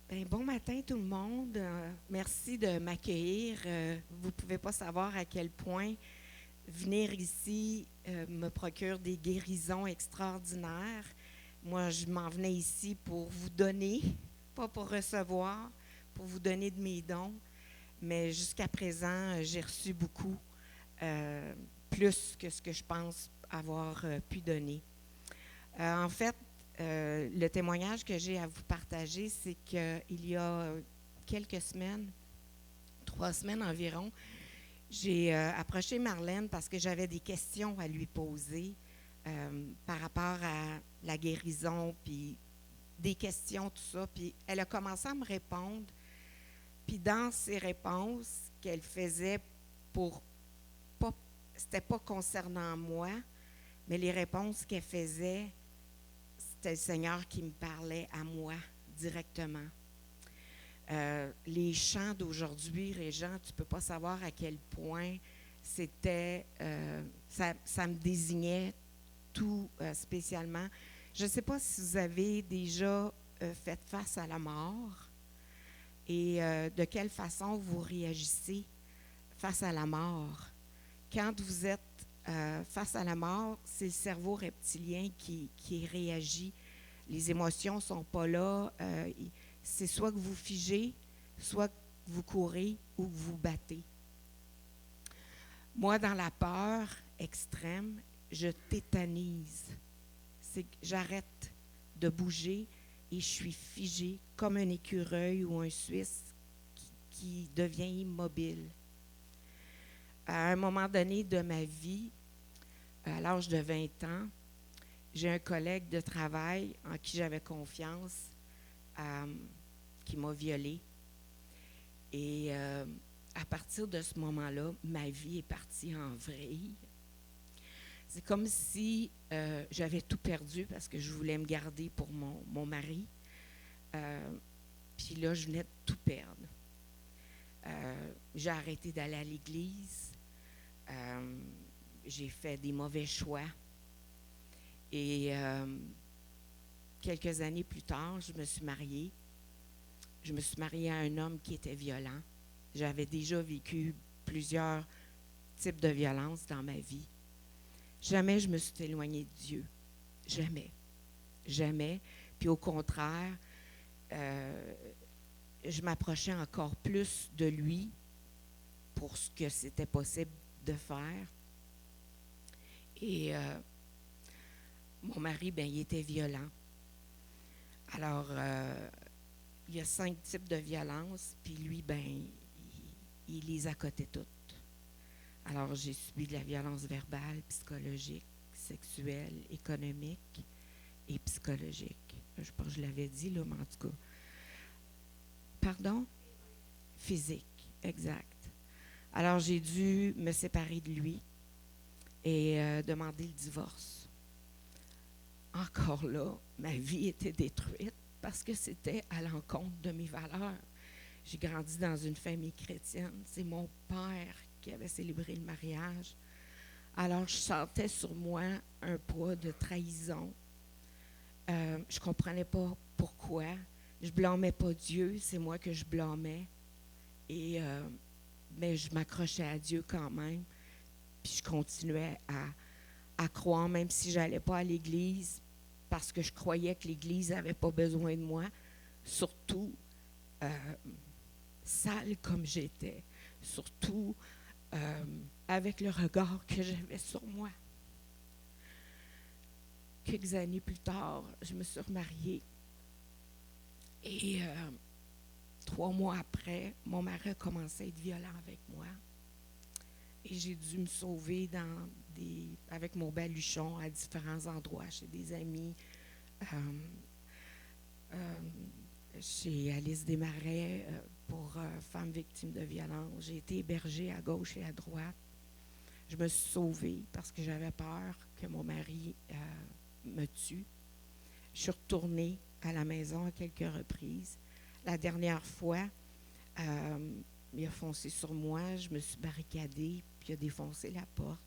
Bon matin tout le monde. Merci de m'accueillir. Vous ne pouvez pas savoir à quel point venir ici me procure des guérisons extraordinaires. Moi, je m'en venais ici pour vous donner, pas pour recevoir, pour vous donner de mes dons. Mais jusqu'à présent, j'ai reçu beaucoup, euh, plus que ce que je pense avoir pu donner. En fait, le témoignage que j'ai à vous partager, c'est qu'il y a quelques semaines, 3 semaines environ, j'ai approché Marlène parce que j'avais des questions à lui poser par rapport à la guérison, puis des questions, tout ça. Puis elle a commencé à me répondre. Puis dans ses réponses qu'elle faisait pour pas, c'était pas concernant moi, mais les réponses qu'elle faisait, c'était le Seigneur qui me parlait à moi directement. Les chants d'aujourd'hui, Régent, tu ne peux pas savoir à quel point ça me désignait tout spécialement. Je ne sais pas si vous avez déjà fait face à la mort et de quelle façon vous réagissez face à la mort. Quand vous êtes face à la mort, c'est le cerveau reptilien qui réagit. Les émotions ne sont pas là. C'est soit que vous figez, soit que vous courez ou que vous battez. Moi, dans la peur extrême, je tétanise. C'est que j'arrête de bouger et je suis figée comme un écureuil ou un Suisse qui devient immobile. À un moment donné de ma vie, à l'âge de 20 ans, j'ai un collègue de travail en qui j'avais confiance qui m'a violée. Et à partir de ce moment-là, ma vie est partie en vrille. C'est comme si j'avais tout perdu parce que je voulais me garder pour mon mari. Puis là, je venais de tout perdre. J'ai arrêté d'aller à l'église. J'ai fait des mauvais choix. Et quelques années plus tard, je me suis mariée. Je me suis mariée à un homme qui était violent. J'avais déjà vécu plusieurs types de violences dans ma vie. Jamais je me suis éloignée de Dieu. Jamais. Jamais. Puis au contraire, je m'approchais encore plus de lui pour ce que c'était possible de faire. Et mon mari, il était violent. Alors, il y a 5 types de violence, puis lui, il les accotait toutes. Alors, j'ai subi de la violence verbale, psychologique, sexuelle, économique et psychologique. Je pense que je l'avais dit, là, mais en tout cas. Pardon? Physique, exact. Alors, j'ai dû me séparer de lui et demander le divorce. Encore là, ma vie était détruite parce que c'était à l'encontre de mes valeurs. J'ai grandi dans une famille chrétienne. C'est mon père qui avait célébré le mariage. Alors, je sentais sur moi un poids de trahison. Je ne comprenais pas pourquoi. Je ne blâmais pas Dieu, c'est moi que je blâmais. Et, mais je m'accrochais à Dieu quand même. Puis je continuais à croire, même si je n'allais pas à l'église, parce que je croyais que l'Église n'avait pas besoin de moi, surtout sale comme j'étais, surtout avec le regard que j'avais sur moi. Quelques années plus tard, je me suis remariée et 3 mois après, mon mari a commencé à être violent avec moi et j'ai dû me sauver avec mon baluchon à différents endroits, chez des amis, chez Alice Desmarais pour femmes victimes de violence. J'ai été hébergée à gauche et à droite. Je me suis sauvée parce que j'avais peur que mon mari me tue. Je suis retournée à la maison à quelques reprises. La dernière fois, il a foncé sur moi, je me suis barricadée, puis il a défoncé la porte.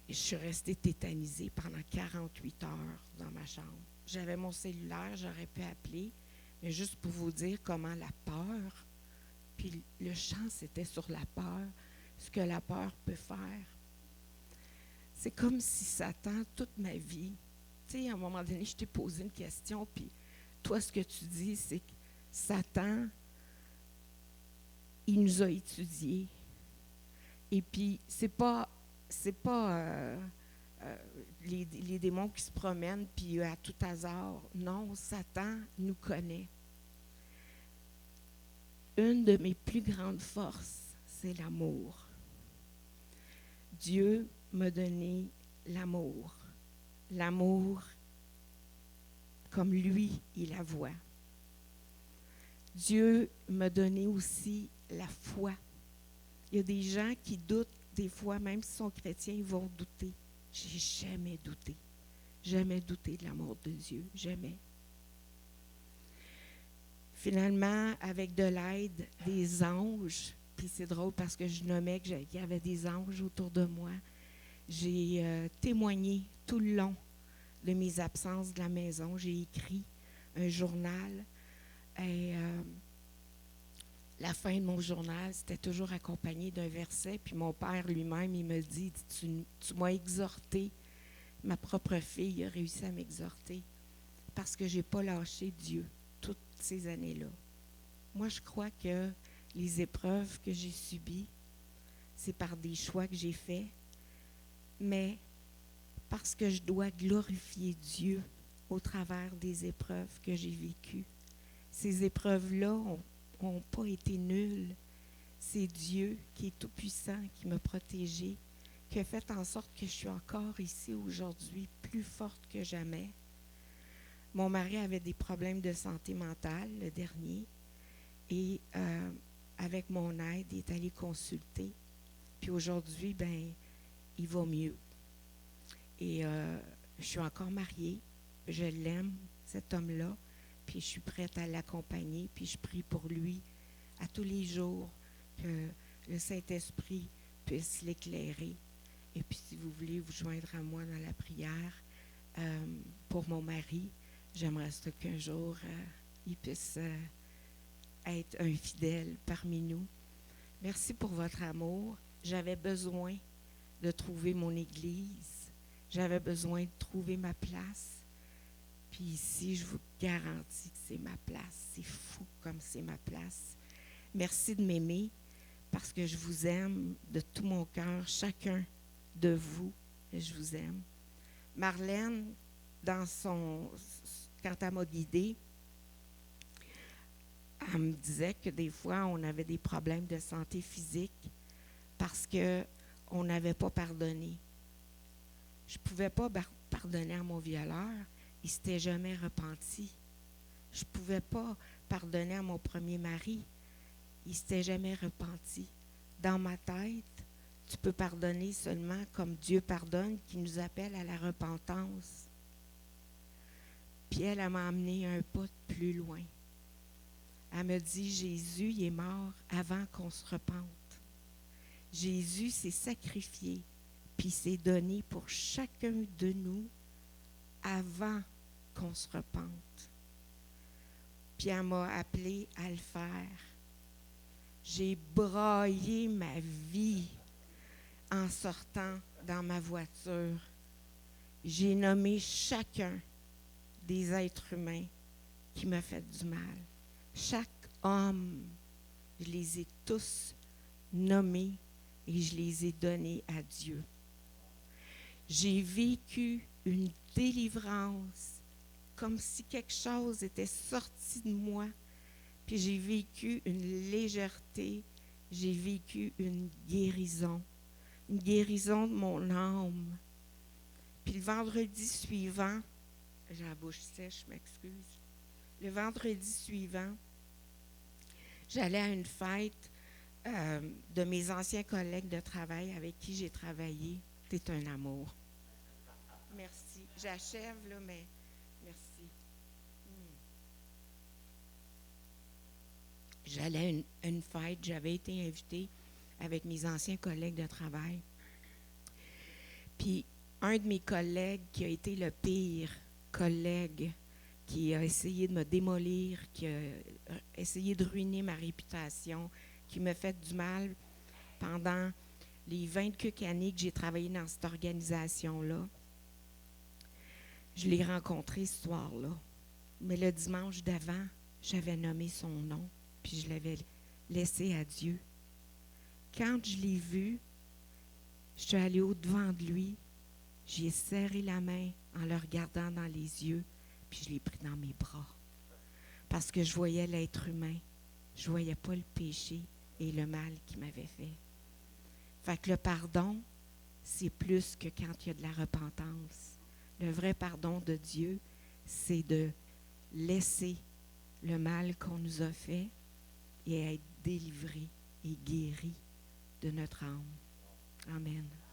Et je suis restée tétanisée pendant 48 heures dans ma chambre. J'avais mon cellulaire, j'aurais pu appeler, Mais juste pour vous dire comment la peur, puis le chant, c'était sur la peur, ce que la peur peut faire. C'est comme si Satan, toute ma vie, tu sais, à un moment donné, je t'ai posé une question, puis toi, ce que tu dis, c'est que Satan, il nous a étudiés. Et puis, c'est pas les démons qui se promènent, puis à tout hasard. Non, Satan nous connaît. Une de mes plus grandes forces, c'est l'amour. Dieu m'a donné l'amour. L'amour comme lui, il la voit. Dieu m'a donné aussi la foi. Il y a des gens qui doutent des fois, même s'ils sont chrétiens, ils vont douter. J'ai jamais douté. Jamais douté de l'amour de Dieu. Jamais. Finalement, avec de l'aide des anges, puis c'est drôle parce que je nommais qu'il y avait des anges autour de moi, j'ai témoigné tout le long de mes absences de la maison. J'ai écrit un journal et la fin de mon journal, c'était toujours accompagné d'un verset. Puis mon père lui-même, il me dit, tu m'as exhorté. Ma propre fille a réussi à m'exhorter parce que je n'ai pas lâché Dieu toutes ces années-là. Moi, je crois que les épreuves que j'ai subies, c'est par des choix que j'ai faits, mais parce que je dois glorifier Dieu au travers des épreuves que j'ai vécues. Ces épreuves-là n'ont pas été nulles. C'est Dieu qui est tout-puissant, qui m'a protégée, qui a fait en sorte que je suis encore ici aujourd'hui, plus forte que jamais. Mon mari avait des problèmes de santé mentale, le dernier, et avec mon aide, il est allé consulter. Puis aujourd'hui, il va mieux. Et je suis encore mariée, je l'aime, cet homme-là, puis je suis prête à l'accompagner, puis je prie pour lui à tous les jours, que le Saint-Esprit puisse l'éclairer. Et puis si vous voulez vous joindre à moi dans la prière pour mon mari, j'aimerais ça qu'un jour il puisse être un fidèle parmi nous. Merci pour votre amour. J'avais besoin de trouver mon église. J'avais besoin de trouver ma place. Puis ici, je vous garantis que c'est ma place. C'est fou comme c'est ma place. Merci de m'aimer parce que je vous aime de tout mon cœur, chacun de vous. Je vous aime. Marlène, quand elle m'a guidée, elle me disait que des fois, on avait des problèmes de santé physique parce qu'on n'avait pas pardonné. Je ne pouvais pas pardonner à mon violeur. Il ne s'était jamais repenti. Je ne pouvais pas pardonner à mon premier mari. Il ne s'était jamais repenti. Dans ma tête, tu peux pardonner seulement comme Dieu pardonne, qui nous appelle à la repentance. Puis elle m'a amené un pas plus loin. Elle me dit, Jésus, il est mort avant qu'on se repente. Jésus s'est sacrifié, puis s'est donné pour chacun de nous avant qu'on se repente. Puis elle m'a appelé à le faire. J'ai braillé ma vie en sortant dans ma voiture. J'ai nommé chacun des êtres humains qui m'a fait du mal. Chaque homme, je les ai tous nommés et je les ai donnés à Dieu. J'ai vécu une délivrance, comme si quelque chose était sorti de moi. Puis j'ai vécu une légèreté, j'ai vécu une guérison de mon âme. Puis le vendredi suivant, j'ai la bouche sèche, je m'excuse. Le vendredi suivant, j'allais à une fête de mes anciens collègues de travail avec qui j'ai travaillé. T'es un amour. Merci. J'achève, là, mais merci. J'allais à une fête, j'avais été invitée avec mes anciens collègues de travail. Puis, un de mes collègues qui a été le pire collègue qui a essayé de me démolir, qui a essayé de ruiner ma réputation, qui m'a fait du mal pendant les 20 quelques années que j'ai travaillé dans cette organisation-là. Je l'ai rencontré ce soir-là. Mais le dimanche d'avant, j'avais nommé son nom, puis je l'avais laissé à Dieu. Quand je l'ai vu, je suis allée au-devant de lui, j'ai serré la main en le regardant dans les yeux, puis je l'ai pris dans mes bras. Parce que je voyais l'être humain, je ne voyais pas le péché et le mal qu'il m'avait fait. Fait que le pardon, c'est plus que quand il y a de la repentance. Le vrai pardon de Dieu, c'est de laisser le mal qu'on nous a fait et être délivré et guéri de notre âme. Amen.